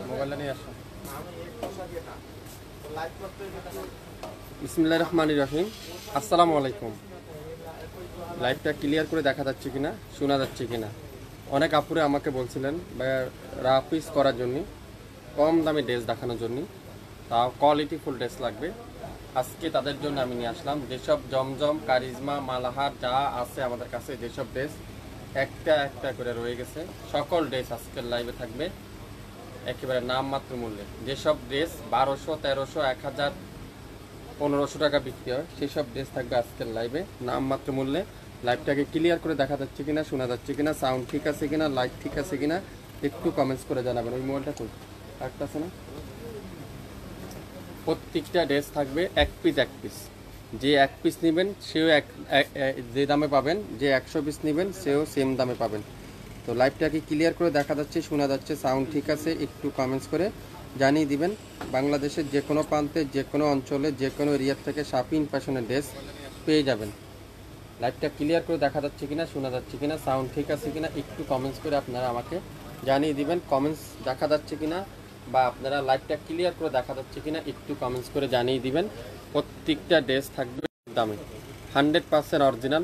মোবাইলটা নিয়ে আসো। বিসমিল্লাহির রহমানির রহিম। আসসালামু আলাইকুম। লাইভটা ক্লিয়ার করে দেখা যাচ্ছে কিনা, শোনা যাচ্ছে কিনা? অনেক আপুরে আমাকে বলছিলেন রাফিস করার জন্য, কম দামে ড্রেস দেখানোর জন্য, তাও কোয়ালিটিফুল ড্রেস লাগবে। আজকে তাদের জন্য আমি নিয়ে আসলাম যেসব জমজম, কারিজমা, মালাহার যা আছে আমাদের কাছে, যেসব ড্রেস একটা একটা করে রয়ে গেছে, সকল ড্রেস আজকের লাইভে থাকবে একেবারে নামমাত্র মূল্যে। যেসব ড্রেস 1200, 1300, 1000, 1500 টাকা বিক্রি হয়, সেসব ড্রেস থাকবে আজকের লাইভে নামমাত্র মূল্যে। লাইভটাকে ক্লিয়ার করে দেখা যাচ্ছে কিনা, শোনা যাচ্ছে কিনা, সাউন্ড ঠিক আছে কিনা, লাইট ঠিক আছে কিনা একটু কমেন্টস করে জানাবেন। ওই মোবাইলটা কই একটা আছে না? প্রত্যেকটা ড্রেস থাকবে এক পিস এক পিস। যে এক পিস নেবেন সেও যে দামে পাবেন, যে 100 পিস নেবেন সেও সেম দামে পাবেন। তো লাইভটাকে ক্লিয়ার করে দেখা যাচ্ছে, শোনা যাচ্ছে, সাউন্ড ঠিক আছে একটু কমেন্টস করে জানিয়ে দিবেন। বাংলাদেশের যে কোনো প্রান্তে, যে কোনো অঞ্চলে, যে কোনো এরিয়ার থেকে শাপিন ফ্যাশনের ড্রেস পেয়ে যাবেন। লাইভটা ক্লিয়ার করে দেখা যাচ্ছে কিনা, শোনা যাচ্ছে কিনা, সাউন্ড ঠিক আছে কিনা একটু কমেন্টস করে আপনারা আমাকে জানিয়ে দিবেন। কমেন্টস দেখা যাচ্ছে কিনা বা আপনারা লাইভটা ক্লিয়ার করে দেখা যাচ্ছে কিনা একটু কমেন্টস করে জানিয়ে দিবেন। প্রত্যেকটা ড্রেস থাকবে দামে 100% original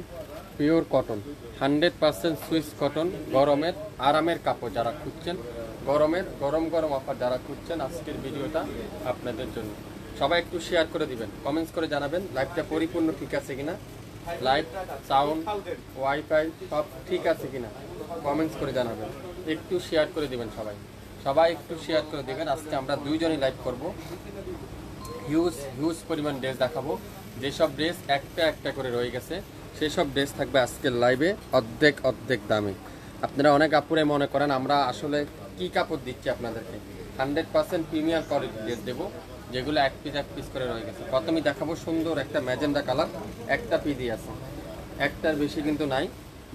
pure cotton, 100% Swiss cotton. গরমের আরামের কাপড় যারা খুঁজছেন, গরমের গরম গরম অফার যারা খুঁজছেন, আজকের ভিডিওটা আপনাদের জন্য। সবাই একটু শেয়ার করে দিবেন, কমেন্টস করে জানাবেন লাইভটা পরিপূর্ণ ঠিক আছে কিনা, লাইট, সাউন্ড, ওয়াইফাই সব ঠিক আছে কিনা কমেন্টস করে জানাবেন। একটু শেয়ার করে দিবেন সবাই, সবাই একটু শেয়ার করে দিবেন। আজকে আমরা দুইজনই লাইভ করব, হিউজ পরিমাণ ড্রেস দেখাবো। যেসব ড্রেস একটা একটা করে রয়ে গেছে সেসব ড্রেস থাকবে আজকের লাইভে অর্ধেক দামে। আপনারা অনেক আপুরে মনে করেন আমরা আসলে কি কাপড় দিচ্ছি আপনাদেরকে। 100% প্রিমিয়াম কোয়ালিটির ড্রেস দেবো, যেগুলো এক পিস করে রয়ে গেছে। প্রথমেই দেখাবো সুন্দর একটা ম্যাজেন্ডা কালার, একটা পিদি আছে, একটার বেশি কিন্তু নাই।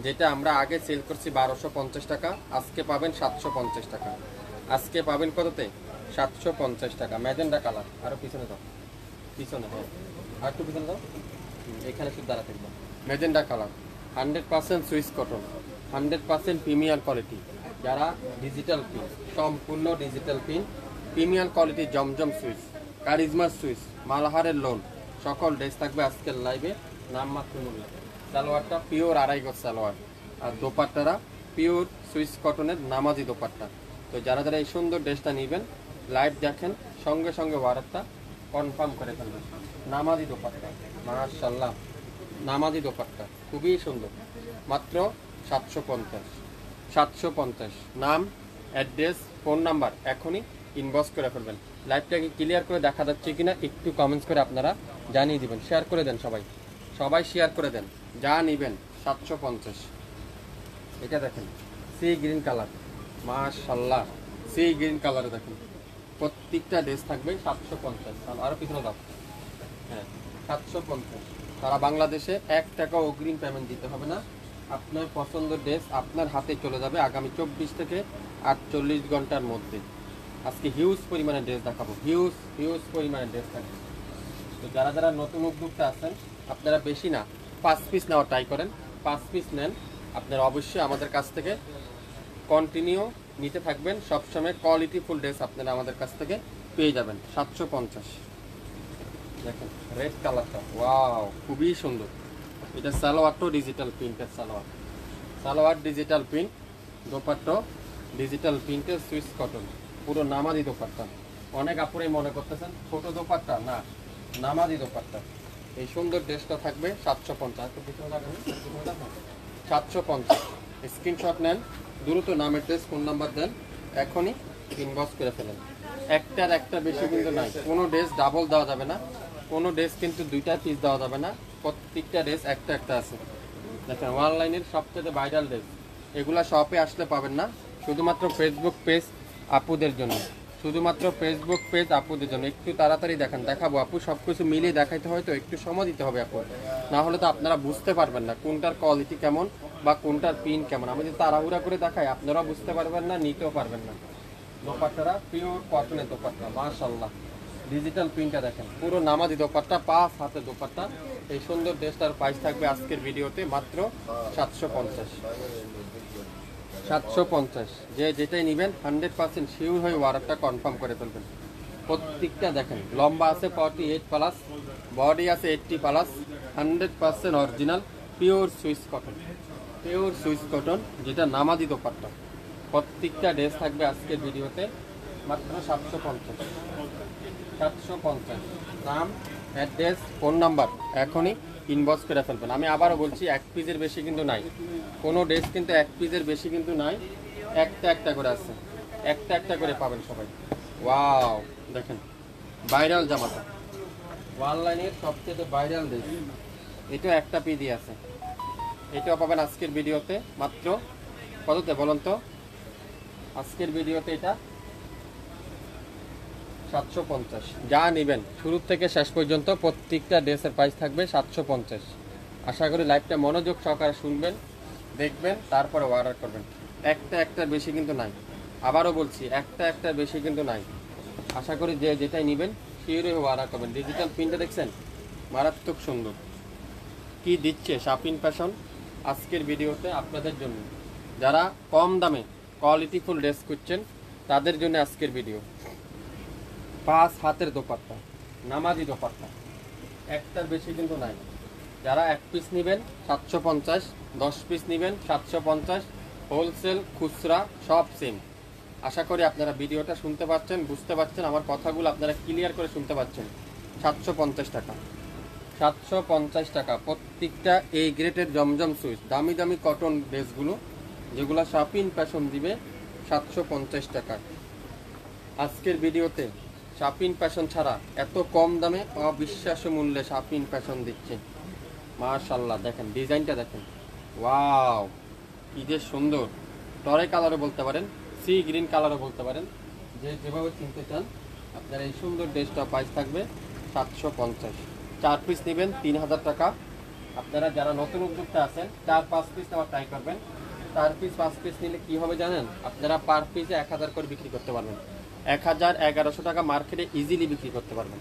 যেটা আমরা আগে সেল করছি 1250 টাকা, আজকে পাবেন 750 টাকা। আজকে পাবেন কততে? 750 টাকা। ম্যাজেন্ডা কালার, আরও পিছনে দাও, পিছনে, হ্যাঁ আর একটু পিছনে দাও, এখানে শুধু দাঁড়া থাকবে। Magenta colour, 100% Swiss cotton, 100% premium quality. যারা ডিজিটাল পিন, সম্পূর্ণ ডিজিটাল পিন, প্রিমিয়াম কোয়ালিটি জমজম সুইস, কারিজমা সুইস, মালাহারের লোন, সকল ড্রেস থাকবে আজকের লাইভে নামমাত্র মূল্যে। সালোয়ারটা পিওর আড়াই গজ সালোয়ার, আর দোপাট্টারা পিওর সুইস কটনের নামাজি দোপাট্টা। তো যারা যারা এই সুন্দর ড্রেসটা নেবেন, লাইভ দেখেন, সঙ্গে সঙ্গে অর্ডারটা কনফার্ম করে ফেলবেন। নামাজি দোপাট্টা, মাশাআল্লাহ, নামাজি দোপাট্টা খুবই সুন্দর, মাত্র 750। নাম, অ্যাড্রেস, ফোন নাম্বার এখনই ইনবক্স করে ফেলবেন। লাইভটাকে ক্লিয়ার করে দেখা যাচ্ছে কিনা একটু কমেন্টস করে আপনারা জানিয়ে দিবেন। শেয়ার করে দেন সবাই, সবাই শেয়ার করে দেন। যা নেবেন 750। এটা দেখেন সি গ্রিন কালার, মাশাআল্লাহ, সি গ্রিন কালারে দেখেন প্রত্যেকটা ড্রেস থাকবে 750। আরও পিছনে দাও, হ্যাঁ 750। সারা বাংলাদেশে 1 টাকা অগ্রিম পেমেন্ট দিতে হবে না। আপনার পছন্দের ড্রেস আপনার হাতে চলে যাবে আগামী 24 থেকে 48 ঘন্টার মধ্যে। আজকে হিউজ পরিমাণে ড্রেস দেখাবো, হিউজ পরিমাণে ড্রেস থাকবে। তো যারা যারা নতুন উদ্যোক্তা আছেন, আপনারা বেশি না 5 পিস নেওয়া ট্রাই করেন। 5 পিস নেন, আপনারা অবশ্যই আমাদের কাছ থেকে কন্টিনিউ নিতে থাকবেন। সবসময় কোয়ালিটিফুল ড্রেস আপনারা আমাদের কাছ থেকে পেয়ে যাবেন। 750। দেখেন রেড কালারটা, ওয়াও খুবই সুন্দর। এটা সালোয়ারটাও ডিজিটাল প্রিন্টের salwar digital print, dupatta digital প্রিন্টের সুইস কটন, পুরো নামাজি দোপাট্টা। অনেক আপুরাই মনে করতেছেন ছোট দোপাট্টা, না, নামাজি দোপাট্টা। এই সুন্দর ড্রেসটা থাকবে 750। 750 স্ক্রিনশট নেন, দ্রুত নামের ড্রেস, ফোন নাম্বার দেন, এখনই ইনবক্স করে ফেলেন। একটার একটা বেশি কিন্তু নাই, কোনো ড্রেস ডাবল দেওয়া যাবে না, কোনো ড্রেস কিন্তু 2টা পিস দেওয়া যাবে না। প্রত্যেকটা ড্রেস একটা একটা আছে। দেখেন অনলাইনের সবচেয়ে ভাইরাল ড্রেস, এগুলা শপে আসলে পাবেন না, শুধুমাত্র ফেসবুক পেজ আপুদের জন্য, শুধুমাত্র ফেসবুক পেজ আপুদের জন্য। একটু তাড়াতাড়ি দেখান, দেখাবো আপু, সব কিছু মিলিয়ে দেখাইতে হয়, তো একটু সময় দিতে হবে আপু, না হলে তো আপনারা বুঝতে পারবেন না কোনটার কোয়ালিটি কেমন বা কোনটার পিন কেমন। আমি যদি তাড়াহুড়া করে দেখাই আপনারাও বুঝতে পারবেন না, নিতেও পারবেন না। দোপাট্টারা পিওর কটনের দোপাট্টা, মাশাআল্লাহ, ডিজিটাল প্রিন্টটা দেখেন, পুরো নামাজি দোপাট্টা, 5 হাতে দোপাট্টা। এই সুন্দর ড্রেসটার প্রাইস থাকবে আজকের ভিডিওতে মাত্র 750। 750, যে যেটাই নেবেন 100% শিওর হয়ে অর্ডারটা কনফার্ম করে ফেলবেন। প্রত্যেকটা দেখেন লম্বা আছে 48 প্লাস, বডি আছে 80 plus, 100% original pure Swiss cotton, pure Swiss cotton, যেটা নামাজি দোপাট্টা। প্রত্যেকটা ড্রেস থাকবে আজকের ভিডিওতে মাত্র 750, 750। নাম, অ্যাড্রেস, ফোন নাম্বার এখনই ইনবক্স করে ফেলবেন। আমি আবারও বলছি, এক পিসের বেশি কিন্তু নাই, কোনো ড্রেস কিন্তু এক পিসের বেশি কিন্তু নাই, একটা একটা করে আছে, একটা একটা করে পাবেন সবাই। ওয়াও, দেখেন ভাইরাল জামাটা, অনলাইনের সবচেয়ে ভাইরাল ড্রেস, এটা একটা পিডি আছে, এটাও পাবেন আজকের ভিডিওতে মাত্র কততে বলুন তো? আজকের ভিডিওতে এটা 750। যা নেবেন শুরু থেকে শেষ পর্যন্ত প্রত্যেকটা ড্রেসের প্রাইস থাকবে 750। আশা করি লাইভটা মনোযোগ সহকারে শুনবেন, দেখবেন, তারপরে অর্ডার করবেন। একটা একটার বেশি কিন্তু নাই, আবারও বলছি একটা একটার বেশি কিন্তু নাই। আশা করি যে যেটাই নেবেন শিওরই অর্ডার করবেন। ডিজিটাল প্রিন্টটা দেখছেন, মারাত্মক সুন্দর। কি দিচ্ছে শাপিন ফ্যাশন আজকের ভিডিওতে আপনাদের জন্য, যারা কম দামে কোয়ালিটিফুল ড্রেস খুঁজছেন তাদের জন্য আজকের ভিডিও। 5 হাতের দোপাট্টা, নামাজি দোপাট্টা, একটার বেশি কিন্তু নাই। যারা এক পিস নেবেন 750, 10 পিস নেবেন 750, হোলসেল খুচরা সব সেম। আশা করি আপনারা ভিডিওটা শুনতে পাচ্ছেন, বুঝতে পারছেন, আমার কথাগুলো আপনারা ক্লিয়ার করে শুনতে পাচ্ছেন। 750 টাকা, 750 টাকা প্রত্যেকটা এই গ্রেটের জমজম সুইচ, দামি দামি কটন ড্রেসগুলো যেগুলো শাপিন ফ্যাশন দিবে 750 টাকা। আজকের ভিডিওতে শাপিন ফ্যাশন ছাড়া এত কম দামে অবিশ্বাস্য মূল্যে শাপিন ফ্যাশন দিচ্ছে। মাশাআল্লাহ, দেখেন ডিজাইনটা দেখেন, ওয়াও কি যে সুন্দর। টরে কালারও বলতে পারেন, সি গ্রিন কালারও বলতে পারেন, যে যেভাবে চিনতে চান আপনারা এই সুন্দর ড্রেসটা প্রাইস থাকবে 750। 4 পিস নেবেন 3000 টাকা। আপনারা যারা নতুন উদ্যোক্তা আছেন 4-5 পিস নেওয়ার ট্রাই করবেন। 4 পিস 5 পিস নিলে কি হবে জানেন, আপনারা পার পিসে 1000 করে বিক্রি করতে পারবেন। 1000-1100 টাকা মার্কেটে ইজিলি বিক্রি করতে পারবেন।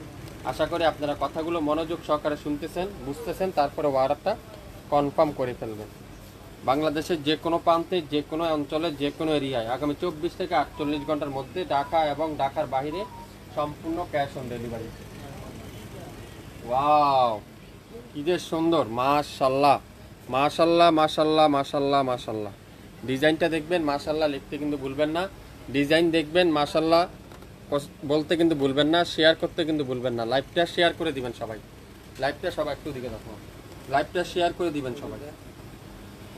আশা করি আপনারা কথাগুলো মনোযোগ সহকারে শুনতেছেন, বুঝতেছেন, তারপরে অর্ডারটা কনফার্ম করে ফেলবেন। বাংলাদেশের যে কোনো প্রান্তে, যে কোনো অঞ্চলে, যে কোনো এরিয়ায় আগামী 24 থেকে 48 ঘন্টার মধ্যে ঢাকা এবং ঢাকার বাইরে সম্পূর্ণ ক্যাশ অন ডেলিভারি। ওয়াও কি যে সুন্দর, মাশাআল্লাহ মাশাআল্লাহ মাশাআল্লাহ মাশাআল্লাহ মাশাআল্লাহ। ডিজাইনটা দেখবেন, মাশাআল্লাহ লিখতে কিন্তু ভুলবেন না। ডিজাইন দেখবেন, মাশাআল্লাহ বলতে কিন্তু ভুলবেন না। শেয়ার করতে কিন্তু ভুলবেন না। লাইভটা শেয়ার করে দিবেন সবাই, লাইভটা সবাই একটু দিকে দেখো, লাইভটা শেয়ার করে দিবেন সবাই।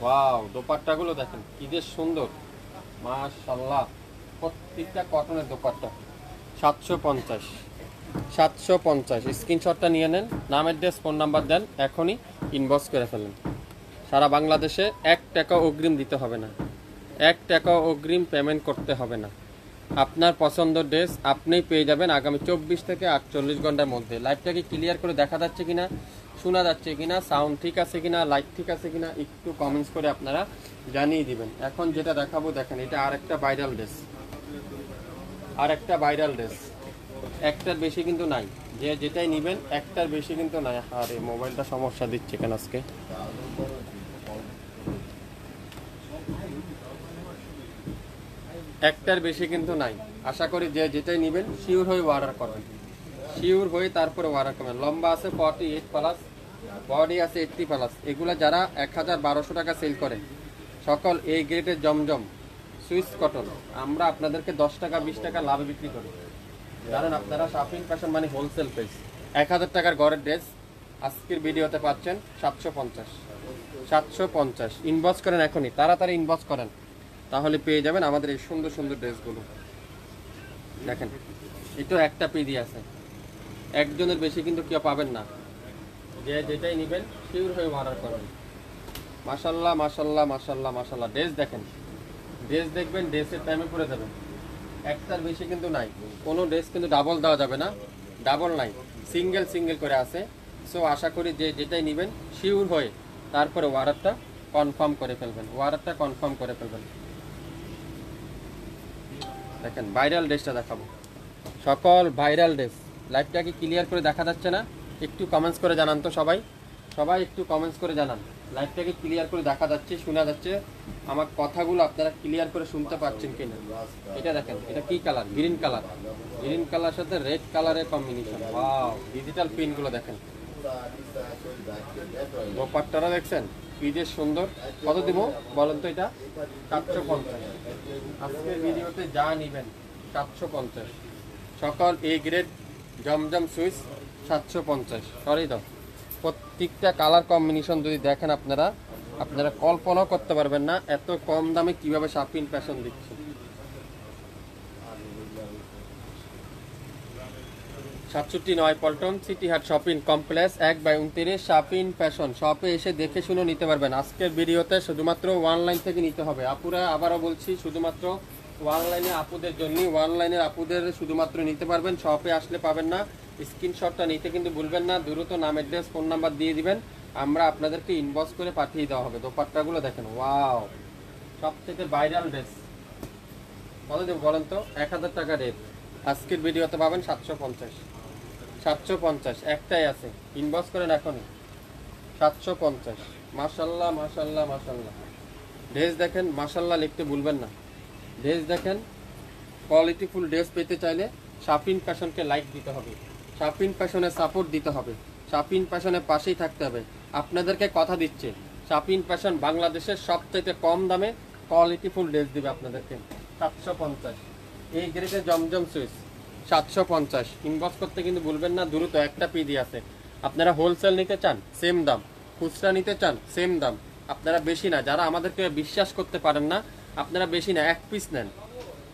ওয়াও দোপাট্টাগুলো দেখেন কি যে সুন্দর, মাশাআল্লাহ। প্রত্যেকটা কটনের দোপাট্টা 750, 750। স্ক্রিনশটটা নিয়ে নেন, নাম, অ্যাড্রেস, ফোন নাম্বার দেন, এখনই ইনবক্স করে ফেলেন। সারা বাংলাদেশে 1 টাকা অগ্রিম দিতে হবে না, 1 টাকা অগ্রিম পেমেন্ট করতে হবে না। আপনার পছন্দের ড্রেস আপনিই পেয়ে যাবেন আগামী 24 থেকে 48 ঘন্টার মধ্যে। লাইভটাকে ক্লিয়ার করে দেখা যাচ্ছে কিনা, শোনা যাচ্ছে কিনা, সাউন্ড ঠিক আছে কিনা, লাইট ঠিক আছে কিনা একটু কমেন্টস করে আপনারা জানিয়ে দিবেন। এখন যেটা দেখাবো দেখেন, এটা আরেকটা ভাইরাল ড্রেস, আরেকটা ভাইরাল ড্রেস, একটার বেশি কিন্তু নাই। যে যেটাই নেবেন একটার বেশি কিন্তু নাই। আরে মোবাইলটা সমস্যা দিচ্ছে কেন আজকে। একটার বেশি কিন্তু নাই। আশা করি যে যেটাই নেবেন শিওর হয়ে অর্ডার করবেন, শিওর হয়ে তারপরে অর্ডার করবেন। লম্বা আছে 48 প্লাস, বডি আছে 80 প্লাস। এগুলা যারা 1000-1200 টাকা সেল করে, সকল এই গ্রেডের জমজম সুইস কটন, আমরা আপনাদেরকে 10 টাকা 20 টাকা লাভে বিক্রি করি। জানেন আপনারা শাপিং ফ্যাশন মানে হোলসেল প্রাইস। 1000 টাকার ঘরের ড্রেস আজকের ভিডিওতে পাচ্ছেন 750, 750। ইনবক্স করেন এখনই, তাড়াতাড়ি ইনবক্স করেন, তাহলে পেয়ে যাবেন আমাদের এই সুন্দর সুন্দর ড্রেসগুলো। দেখেন এটা একটা পিডি আছে, একজনের বেশি কিন্তু কেউ পাবেন না। যে যেটাই নেবেন শিওর হয়ে অর্ডার করবেন। মাশাআল্লাহ মাশাআল্লাহ মাশাআল্লাহ মাশাআল্লাহ। ড্রেস দেখেন, ড্রেস দেখবেন, ড্রেসের টাইমে পরে যাবেন। একটার বেশি কিন্তু নাই, কোনো ড্রেস কিন্তু ডাবল দেওয়া যাবে না, ডাবল নাই, সিঙ্গেল সিঙ্গেল করে আছে। সো আশা করি যে যেটাই নেবেন শিওর হয়ে তারপরে অর্ডারটা কনফার্ম করে ফেলবেন, অর্ডারটা কনফার্ম করে ফেলবেন। দেখেন ভাইরাল ড্রেসটা দেখাবো, সকল ভাইরাল ড্রেস। লাইভটাকে ক্লিয়ার করে দেখা যাচ্ছে না, একটু কমেন্টস করে জানান তো সবাই। সবাই একটু কমেন্টস করে জানান। লাইভটাকে ক্লিয়ার করে দেখা যাচ্ছে, শোনা যাচ্ছে, আমার কথাগুলো আপনারা ক্লিয়ার করে শুনতে পাচ্ছেন কিনা। এটা দেখেন, এটা কি colour? Green colour. Green colour সাথে রেড কালারের কম্বিনেশন। ওয়াও, ডিজিটাল প্রিন্টগুলো দেখেন, দোপাট্টারা দেখছেন কি যে সুন্দর। কত দিব বলেন তো? এটা 750। আজকের ভিডিওতে যা নিবেন 750। সকল A grade Zamzam switch 750। Sorry দাও, প্রত্যেকটা কালার কম্বিনেশন যদি দেখেন আপনারা কল্পনাও করতে পারবেন না এত কম দামে কিভাবে শাপিন ফ্যাশন দিচ্ছে। 67 পল্টন সিটি হাট শপিং কমপ্লেক্স 1/29 শাপিন ফ্যাশন। শপে এসে দেখে শুনে নিতে পারবেন। আজকের ভিডিওতে শুধুমাত্র অনলাইন থেকে নিতে হবে আপুরা, আবারও বলছি শুধুমাত্র অনলাইনে আপুদের জন্য, অনলাইনের আপুদের শুধুমাত্র নিতে পারবেন, শপে আসলে পাবেন না। স্ক্রিনশটটা নিতে কিন্তু ভুলবেন না, দ্রুত নাম, অ্যাড্রেস, ফোন নাম্বার দিয়ে দিবেন, আমরা আপনাদেরকে ইনবক্স করে পাঠিয়ে দেওয়া হবে। দোপাট্টাগুলো দেখেন, ওয়াও, সবথেকে ভাইরাল ড্রেস। কত দেব বলেন তো? 1000 টাকা রেট। আজকের ভিডিওতে পাবেন 750। 750 একটাই আছে, ইনবক্স করেন এখনই। 750। মাশাল্লাহ মাশাল্লাহ মাশাল্লাহ। ড্রেস দেখেন, মাশাল্লাহ লিখতে ভুলবেন না। ড্রেস দেখেন, কোয়ালিটিফুল ড্রেস পেতে চাইলে শাপিন ফ্যাশনকে লাইক দিতে হবে, শাপিন ফ্যাশনে সাপোর্ট দিতে হবে, শাপিন ফ্যাশনের পাশেই থাকতে হবে। আপনাদেরকে কথা দিচ্ছে, শাপিন ফ্যাশন বাংলাদেশের সবচেয়ে কম দামে কোয়ালিটিফুল ড্রেস দিবে আপনাদেরকে। 750 এই গ্রেডের জমজম সুইচ 750। ইনবক্স করতে কিন্তু ভুলবেন না, দ্রুত একটা পিডি আছে। আপনারা হোলসেল নিতে চান সেম দাম, খুচরা নিতে চান সেম দাম। আপনারা বেশি না, যারা আমাদেরকে বিশ্বাস করতে পারেন না, আপনারা বেশি না, এক পিস নেন,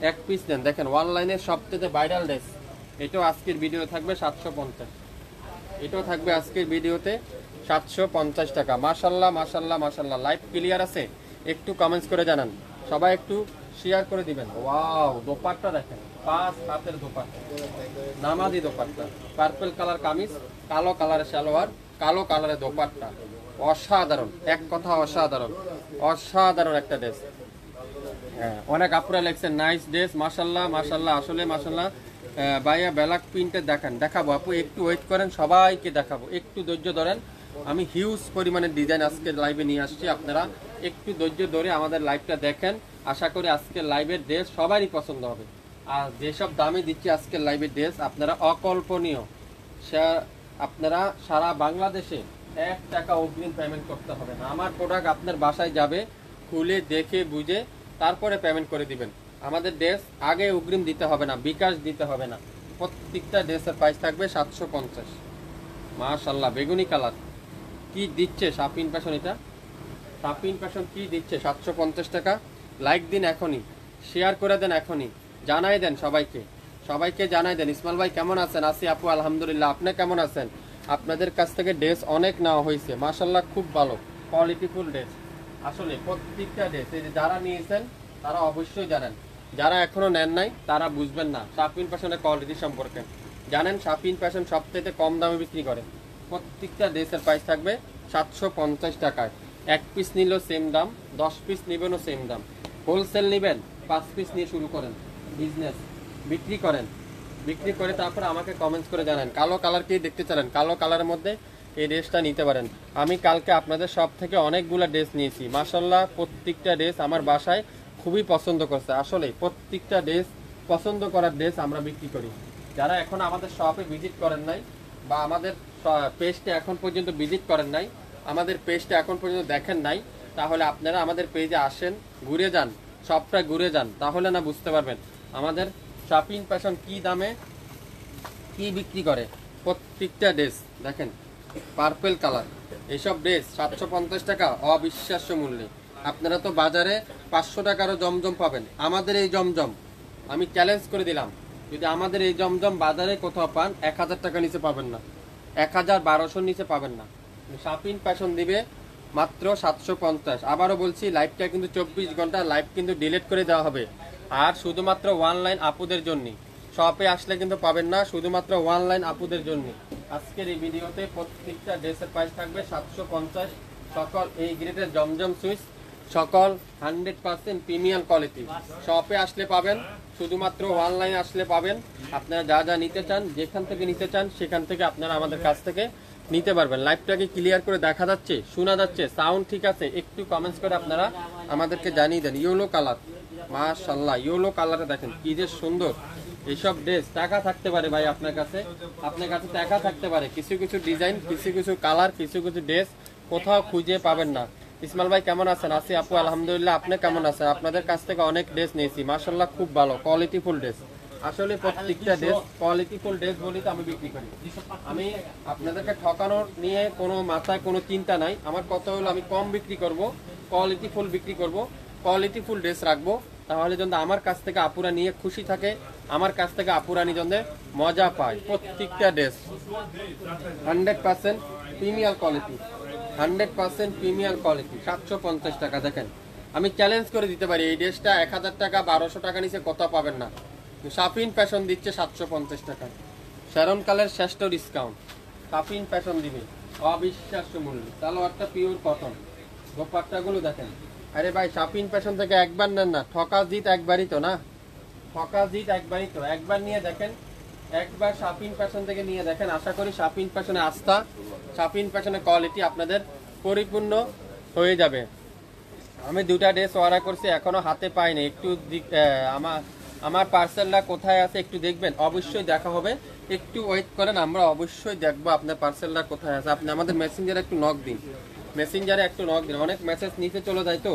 এক পিস নেন। দেখেন অনলাইনের সবচেয়ে ভাইরাল ড্রেস, এটাও আজকের ভিডিও থাকবে 750। এটাও থাকবে আজকের ভিডিওতে 750 টাকা। মাশাল্লাহ মাশাল্লাহ মাশাল্লাহ। লাইভ ক্লিয়ার আছে? একটু কমেন্টস করে জানান, সবাই একটু শেয়ার করে দিবেন। ওয়াও, দোপাট্টা দেখেন, 5 হাতের দোপাট্টা, নামাজি দোপাট্টা, পার্পল কালার কামিজ, কালো কালারের সালোয়ার, কালো কালারের দোপাট্টা। অসাধারণ, এক কথা অসাধারণ, অসাধারণ একটা ড্রেস। হ্যাঁ, অনেক আপুরা লেখছেন নাইস ড্রেস, মাশাল্লাহ মাশাল্লাহ। আসলে মাশাল্লাহ ভাইয়া ব্ল্যাক প্রিন্টে দেখাবো আপু, একটু ওয়েট করেন, সবাইকে দেখাবো, একটু ধৈর্য ধরেন। আমি হিউজ পরিমাণের ডিজাইন আজকের লাইভে নিয়ে আসছি, আপনারা একটু ধৈর্য ধরে আমাদের লাইভটা দেখেন। আশা করি আজকের লাইভের ড্রেস সবারই পছন্দ হবে। আর যেসব দামে দিচ্ছি আজকের লাইভের ড্রেস আপনারা অকল্পনীয়। আপনারা সারা বাংলাদেশে 1 টাকা অগ্রিম পেমেন্ট করতে হবে না। আমার প্রোডাক্ট আপনার বাসায় যাবে, খুলে দেখে বুঝে তারপরে পেমেন্ট করে দিবেন। আমাদের ড্রেস আগে অগ্রিম দিতে হবে না, বিকাশ দিতে হবে না। প্রত্যেকটা ড্রেসের প্রাইস থাকবে 750। মাশাল্লাহ, বেগুনি কালার কি দিচ্ছে শাপিন ফ্যাশন, এটা শাপিন ফ্যাশন কি দিচ্ছে 750 টাকা। লাইক দিন এখনই, শেয়ার করে দেন এখনই, জানাই দেন সবাইকে, সবাইকে জানাই দেন। ইসমাইল ভাই কেমন আছেন? আসি আপু আলহামদুলিল্লাহ, আপনি কেমন আছেন? আপনাদের কাছ থেকে ড্রেস অনেক নেওয়া হয়েছে, মাশাল্লাহ খুব ভালো কোয়ালিটিফুল ড্রেস। আসলে প্রত্যেকটা ড্রেস এই যে যারা নিয়েছেন তারা অবশ্যই জানেন, যারা এখনো নেন নাই তারা বুঝবেন না শাপিন ফ্যাশনের কোয়ালিটি সম্পর্কে। জানেন শাপিন ফ্যাশন সবথেকে কম দামে বিক্রি করে। প্রত্যেকটা ড্রেসের প্রাইস থাকবে 750 টাকায়। 1 পিস নিলেও সেম দাম, 10 পিস নেবেনও সেম দাম। হোলসেল নেবেন 5 পিস নিয়ে শুরু করেন, বিজনেস বিক্রি করেন, বিক্রি করে তারপর আমাকে কমেন্টস করে জানান কালো কালার কি দেখতে চান, কালো কালারের মধ্যে এই ড্রেসটা নিতে পারেন। আমি কালকে আপনাদের সব থেকে অনেকগুলো ড্রেস নিয়েছি, মাশাল্লাহ প্রত্যেকটা ড্রেস আমার বাসায় খুবই পছন্দ করছে। আসলে প্রত্যেকটা ড্রেস পছন্দ করার ড্রেস আমরা বিক্রি করি। যারা এখন আমাদের শপে ভিজিট করেন নাই বা আমাদের পেজটা এখন পর্যন্ত ভিজিট করেন নাই, আমাদের পেজটা এখন পর্যন্ত দেখেন নাই, তাহলে আপনারা আমাদের পেজে আসেন, ঘুরে যান, শপটা ঘুরে যান, তাহলে না বুঝতে পারবেন আমাদের শাপিন ফ্যাশন কি দামে কি বিক্রি করে। প্রত্যেকটা ড্রেস দেখেন, পার্পল কালার, এইসব ড্রেস 750 টাকা অবিশ্বাস্য মূল্যে। আপনারা তো বাজারে 500 টাকারও জমজম পাবেন, আমাদের এই জমজম আমি চ্যালেঞ্জ করে দিলাম, যদি আমাদের এই জমজম বাজারে কোথাও পান 1000 টাকা নিচে পাবেন না, 1200 নিচে পাবেন না। শাপিন ফ্যাশন দিবে মাত্র 750। আবারও বলছি, লাইভটা কিন্তু 24 ঘন্টা লাইভ কিন্তু ডিলিট করে দেওয়া হবে। আর শুধুমাত্র অনলাইন আপুদের জন্য, শপে আসলে কিন্তু পাবেন না, শুধুমাত্র অনলাইন আপুদের জন্য। আজকের এই ভিডিওতে প্রত্যেকটা ড্রেসের প্রাইস থাকবে 750। সকল এই গ্রেডের জমজম সুইচ, সকল 100% প্রিমিয়াম কোয়ালিটি। শপে আসলে পাবেন, শুধুমাত্র অনলাইনে আসলে পাবেন। আপনারা যা যা নিতে চান, যেখান থেকে নিতে চান সেখান থেকে আপনারা আমাদের কাছ থেকে নিতে পারবেন। লাইভটাকে ক্লিয়ার করে দেখা যাচ্ছে, শোনা যাচ্ছে, সাউন্ড ঠিক আছে? একটু কমেন্টস করে আপনারা আমাদেরকে জানিয়ে দেন। ইয়েলো কালার, মাশাআল্লাহ, ইয়েলো কালারে দেখেন কি যে সুন্দর। এইসব ড্রেস টাকা থাকতে পারে ভাই আপনার কাছে, টাকা থাকতে পারে, কিছু কিছু ডিজাইন, কিছু কিছু কালার, কিছু কিছু ড্রেস কোথাও খুঁজে পাবেন না। ইসমাইল ভাই কেমন আছেন? আছি আপু, আলহামদুলিল্লাহ। আপনি কেমন আছেন? আপনাদের কাছ থেকে অনেক ড্রেস নিয়েছি, মাশাআল্লাহ, খুব ভালো কোয়ালিটিফুল ড্রেস। আসলে প্রত্যেকটা ড্রেস কোয়ালিটিফুল ড্রেস বলি তো আমি বিক্রি করি। আমি আপনাদেরকে ঠকানোর নিয়ে কোনো মাথায় কোনো চিন্তা নাই। আমার কথা হলো আমি কম বিক্রি করব, কোয়ালিটিফুল বিক্রি করব, কোয়ালিটিফুল ড্রেস রাখবো। তাহলে যদি আমার কাছ থেকে আপুরা নিয়ে খুশি থাকে, আমার কাছ থেকে আপুরা নিয়ে মজা পায়। প্রত্যেকটা dress 100% premium quality, 100% premium quality. 750 টাকা। দেখেন আমি চ্যালেঞ্জ করে দিতে পারি এই ড্রেসটা 1000 টাকা 1200 টাকা নিচে কোথাও পাবেন না। শাফিন ফ্যাশন দিচ্ছে 750 টাকা। শ্যারন কালের শ্রেষ্ঠ ডিসকাউন্ট শাফিন ফ্যাশন দিবে, অবিশ্বাস্য মূল্য। সালোয়ারটা পিওর কটন, দোপাট্টাগুলো দেখেন। আরে ভাই শাফিন ফ্যাশন থেকে একবার নেন না, ঠকা জিত একবারই তো না, ঠকা জিত একবারই তো। একবার নিয়ে দেখেন, একবার শাফিন ফ্যাশন থেকে নিয়ে দেখেন। আশা করি শাফিন ফ্যাশনে আস্থা, শাফিন ফ্যাশনের কোয়ালিটি আপনাদের পরিপূর্ণ হয়ে যাবে। আমি দুটা ড্রেস অর্ডার করছি, এখনো হাতে পাইনি। একটু আমার পার্সেলটা কোথায় আছে একটু দেখবেন, অবশ্যই দেখা হবে। একটু ওয়েট করেন, আমরা অবশ্যই দেখবো আপনার পার্সেলটা কোথায় আছে। আপনি আমাদের মেসেঞ্জারে একটু নক দিন, মেসেঞ্জারে একটু নক দিন। অনেক মেসেজ নিচে চলে যায় তো।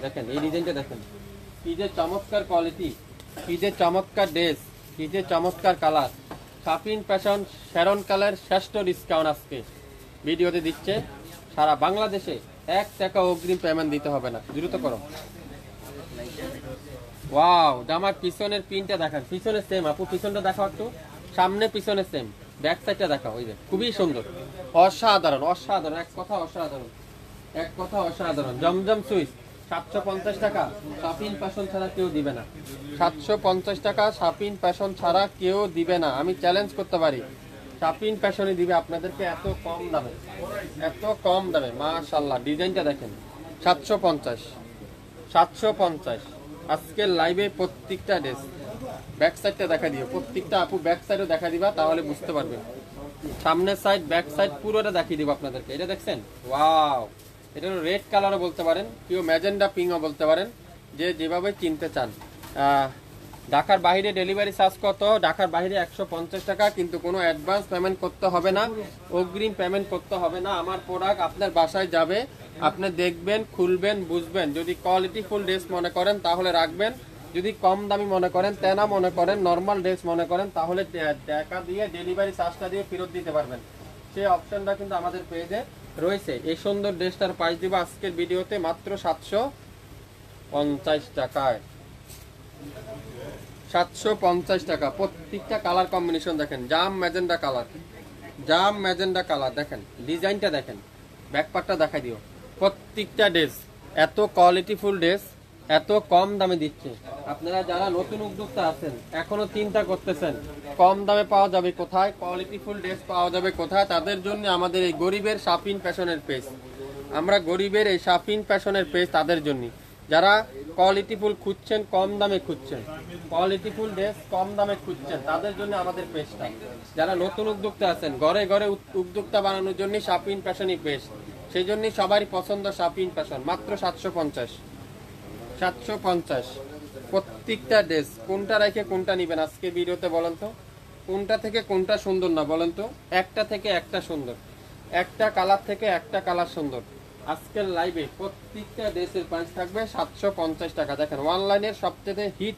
দেখেন এই ডিজাইনটা দেখেন, কি যে চমৎকার কোয়ালিটি, কি যে চমৎকার ড্রেস, কি যে চমৎকার colour. Shafin fashion Sharon colour শ্রেষ্ঠ ডিসকাউন্ট আজকে ভিডিওতে দিচ্ছে। সারা বাংলাদেশে 1 টাকা অগ্রিম পেমেন্ট দিতে হবে না, দ্রুত করো। ওয়াও, জামার পিছনের প্রিন্টটা দেখান, পিছনে সেম। আপু পিছনটা দেখাও একটু, সামনে পিছনে সেম, ব্যাক সাইডটা দেখাও। ওই যে খুবই সুন্দর, অসাধারণ, অসাধারণ, এক কথা অসাধারণ, এক কথা অসাধারণ। জমজম সুইচ 750 টাকা, শাফিন ফ্যাশন ছাড়া কেউ দিবে না। 750 টাকা শাফিন ফ্যাশন ছাড়া কেউ দিবে না। আমি চ্যালেঞ্জ করতে পারি, শাফিন ফ্যাশনই দিবে আপনাদেরকে এত কম দামে, এত কম দামে। মাশাআল্লাহ, ডিজাইনটা দেখেন। 750, 750 আজকের লাইভে প্রত্যেকটা ড্রেস। ব্যাক সাইডটা দেখা দিও, প্রত্যেকটা আপু ব্যাক সাইডও দেখা দিবা, তাহলে বুঝতে পারবেন। সামনের সাইড, ব্যাক সাইড পুরোটা দেখিয়ে দিব আপনাদেরকে। এটা দেখছেন, ওয়াও, এটা হলো রেড কালারও বলতে পারেন, কেউ ম্যাজেন্ডা পিঙ্কও বলতে পারেন, যে যেভাবে কিনতে চান। ঢাকার বাইরে ডেলিভারি চার্জ কত? ঢাকার বাইরে 150 টাকা, কিন্তু কোনো অ্যাডভান্স পেমেন্ট করতে হবে না, অগ্রিম পেমেন্ট করতে হবে না। আমার প্রোডাক্ট আপনার বাসায় যাবে, আপনি দেখবেন, খুলবেন, বুঝবেন। যদি কোয়ালিটি ফুল ড্রেস মনে করেন তাহলে রাখবেন, যদি কম দামি মনে করেন, তেনা মনে করেন, নর্মাল ড্রেস মনে করেন, তাহলে টাকা দিয়ে ডেলিভারি চার্জটা দিয়ে ফেরত দিতে পারবেন। সেই অপশনটা কিন্তু আমাদের পেজে রয়েছে। এই সুন্দর ড্রেসটার প্রাইস দিব আজকের ভিডিওতে মাত্র 750 টাকায়। 750 টাকা। প্রত্যেকটা কালার কম্বিনেশন দেখেন, জাম ম্যাজেন্ডা কালার, জাম ম্যাজেন্ডা কালার। দেখেন ডিজাইনটা দেখেন, ব্যাকপার্টটা দেখা দিও। প্রত্যেকটা ড্রেস এত কোয়ালিটিফুল ড্রেস এত কম দামে দিচ্ছে। আপনারা যারা নতুন উদ্যোক্তা আছেন, এখনো চিন্তা করতেছেন কম দামে পাওয়া যাবে কোথায়, কোয়ালিটিফুল ড্রেস পাওয়া যাবে কোথায়, তাদের জন্য আমাদের এই গরিবের শাফিন ফ্যাশনের পেজ। আমরা গরিবের এই শাফিন ফ্যাশনের পেজ তাদের জন্য, যারা কোয়ালিটিফুল খুঁজছেন, কম দামে খুঁজছেন, কোয়ালিটিফুল ড্রেস কম দামে খুঁজছেন, তাদের জন্য আমাদের পেজটা। যারা নতুন উদ্যোক্তা আছেন, ঘরে ঘরে উদ্যোক্তা বানানোর জন্য শাফিন ফ্যাশনই পেজ, সেই জন্যই সবারই পছন্দ শাফিন ফ্যাশন। মাত্র 750, 750 প্রত্যেকটা ড্রেস। কোনটা রেখে কোনটা নিবেন আজকে ভিডিওতে বলেন তো? কোনটা থেকে কোনটা সুন্দর না বলেন তো? একটা থেকে একটা সুন্দর, একটা কালার থেকে একটা কালার সুন্দর। আজকের লাইভে প্রত্যেকটা ড্রেসের প্রাইস থাকবে 750 টাকা। দেখেন অনলাইনের সবচেয়ে হিট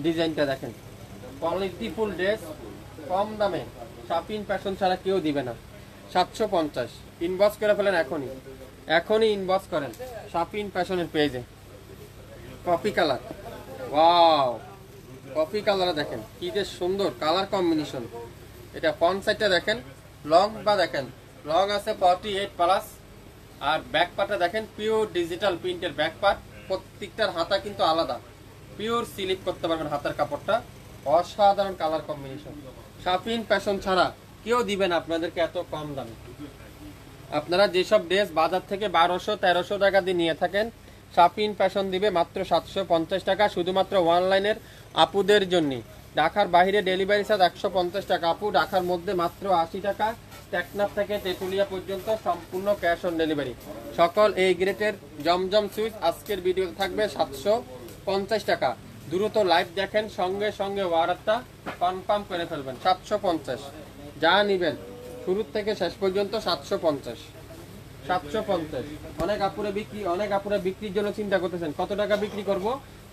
ডিজাইনটা দেখেন, কোয়ালিটিফুল ড্রেস কম দামে শাফিন ফ্যাশন ছাড়া কেউ দিবে না। 750 ইনবক্স করে ফেলেন এখনই, এখনই ইনবক্স করেন শাফিন ফ্যাশনের পেজে। Coffee colour, wow, coffee colour দেখেন কি যে সুন্দর কালার কম্বিনেশন। এটা ফ্রন্ট সাইডটা দেখেন, লং বা দেখেন লং আছে 48 প্লাস। আর ব্যাক পার্টটা দেখেন পিওর ডিজিটাল প্রিন্টের ব্যাক পার্ট। প্রত্যেকটার হাতা কিন্তু আলাদা, পিওর সিলিপ করতে পারবেন হাতার কাপড়টা। অসাধারণ কালার কম্বিনেশন। শাফিন ফ্যাশন ছাড়া কেউ দিবেন আপনাদেরকে এত কম দামে। আপনারা যেসব ড্রেস বাজার থেকে 1200-1300 টাকা দিয়ে নিয়ে থাকেন, শাফিন ফ্যাশন দিবে মাত্র 750 টাকা, শুধুমাত্র অনলাইনের আপুদের জন্য। ঢাকার বাইরে ডেলিভারি চার্জ 150 টাকা আপু, ঢাকার মধ্যে মাত্র 80 টাকা। টেকনাফ থেকে তেতুলিয়া পর্যন্ত সম্পূর্ণ ক্যাশ অন ডেলিভারি। সকল এই গ্রেটের জমজম সুইচ আজকের ভিডিওতে থাকবে 750 টাকা। দ্রুত লাইভ দেখেন, সঙ্গে সঙ্গে অর্ডারটা কনফার্ম করে ফেলবেন। 750 যা নিবেন শুরু থেকে শেষ পর্যন্ত 750। অনেক আপুরে বিক্রির জন্য চিন্তা করতেছেন কত টাকা বিক্রি করব।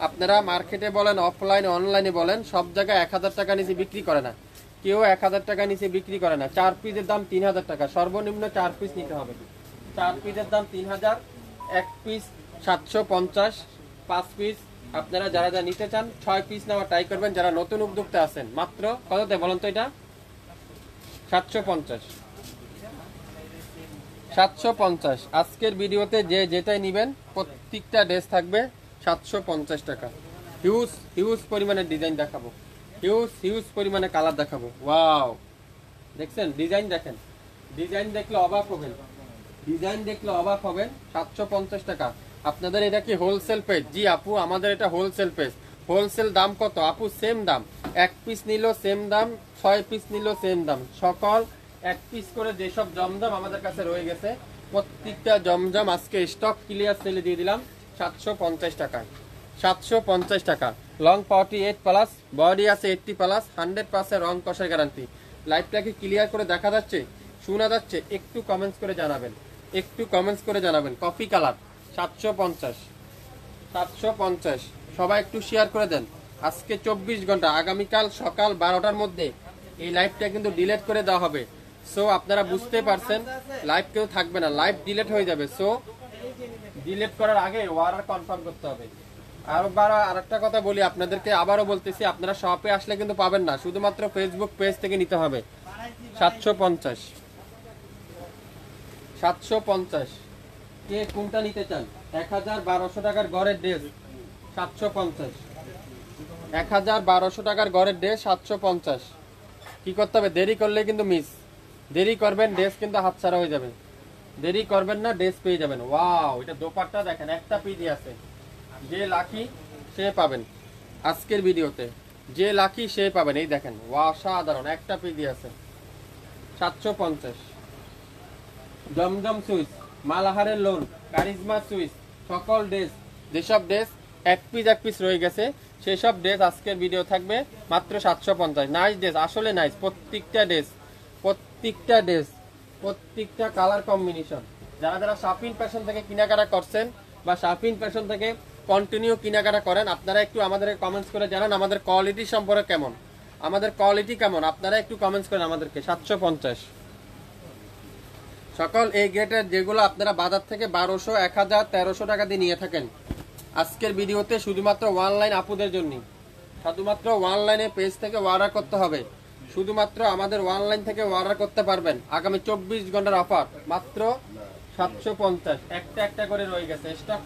আপনারা মার্কেটে বলেন, অফলাইনে অনলাইনে বলেন, সব জায়গায় 1000 টাকা নিচে বিক্রি করে না, কেউ 1000 টাকা নিচে বিক্রি করে না। 4 পিসের দাম 3000 টাকা, সর্বনিম্ন 4 পিস নিতে হবে। 4 পিসের দাম 3000, 1 পিস 750, 5 পিস আপনারা যারা যা নিতে চান 6 পিস নেওয়া ট্রাই করবেন। যারা নতুন উদ্যোক্তা আছেন মাত্র কততে বলেন তো এটা? 750। আজকের ভিডিওতে যে যেটাই নিবেন প্রত্যেকটা ড্রেস থাকবে 750 টাকা। হিউজ পরিমাণে ডিজাইন দেখাবো, হিউজ পরিমাণে কালার দেখাবো। ওয়াও, দেখছেন ডিজাইন? দেখেন ডিজাইন দেখলে অবাক হবেন। 750 টাকা। আপনাদের এটা কি হোলসেল পেজ? জি আপু, আমাদের এটা হোলসেল পেজ। হোলসেল দাম কত আপু? সেম দাম। 1 পিস নিল সেম দাম, 6 পিস নিল সেম দাম। সকল 1 পিস করে যেসব জমজম আমাদের কাছে রয়ে গেছে প্রত্যেকটা জমজম আজকে স্টক ক্লিয়ার সেলে দিয়ে দিলাম 750 টাকায়। 750 টাকা। লং 48+, বডি আছে 80+, 100% রং কষার গ্যারান্টি। লাইভটাকে ক্লিয়ার করে দেখা যাচ্ছে, শোনা যাচ্ছে? একটু কমেন্টস করে জানাবেন। Coffee colour 750। সবাই একটু শেয়ার করে দেন। আজকে 24 ঘন্টা, আগামীকাল সকাল 12টার মধ্যে এই লাইভটা কিন্তু ডিলিট করে দেওয়া হবে। সো আপনারা বুঝতে পারছেন লাইভ কেউ থাকবে না, লাইভ ডিলিট হয়ে যাবে। সো ডিলিট করার আগে অর্ডার কনফার্ম করতে হবে। আরেকটা কথা বলি আপনাদেরকে, আবারও বলতেছি, আপনারা শপে আসলে কিন্তু পাবেন না, শুধুমাত্র ফেসবুক পেজ থেকে নিতে হবে। 750। কে কোনটা নিতে চান? 1200 টাকার ঘরের ড্রেস 750। 1200 টাকার ঘরের ড্রেস 750। কি করতে হবে? দেরি করলে কিন্তু মিস। দেরি করবেন ড্রেস কিন্তু হাতছাড়া হয়ে যাবে। দেরি করবেন না, ড্রেস পেয়ে যাবেন। ওয়াও, এটা দোপাট্টা দেখেন, একটা পিডি আছে। যে লাকি সে পাবেন আজকের ভিডিওতে, যে লাকি সে পাবেন। এই দেখেন, অসাধারণ একটা পিডি আছে। 750। জমজম সুইচ, মালাহারের লোন, কারিজমা সুইচ, সকল ড্রেস, যেসব ড্রেস 1 পিস রয়ে গেছে সেসব ড্রেস আজকের ভিডিও থাকবে মাত্র 750। নাইস ড্রেস, আসলে নাইস। প্রত্যেকটা কালার কম্বিনেশন। যারা শাপিং ফ্যাশন থেকে কেনাকাটা করছেন বা শাপিং ফ্যাশন থেকে কন্টিনিউ কেনাকাটা করেন, আপনারা একটু আমাদের কমেন্টস করে জানান আমাদের কোয়ালিটি সম্পর্কে কেমন, আপনারা একটু কমেন্টস করেন আমাদেরকে। 750। সকল এই গ্রেডের যেগুলো আপনারা বাজার থেকে 1200, 1000, 1300 টাকা দিয়ে নিয়ে থাকেন, আজকের ভিডিওতে শুধুমাত্র অনলাইন আপুদের জন্য, শুধুমাত্র অনলাইনে পেজ থেকে অর্ডার করতে হবে। শুধুমাত্র আমাদের অনলাইন থেকে অর্ডার করতে পারবেন। আগামী 24 ঘন্টার অফার মাত্র 750। একটা করে রয়ে গেছে, স্টক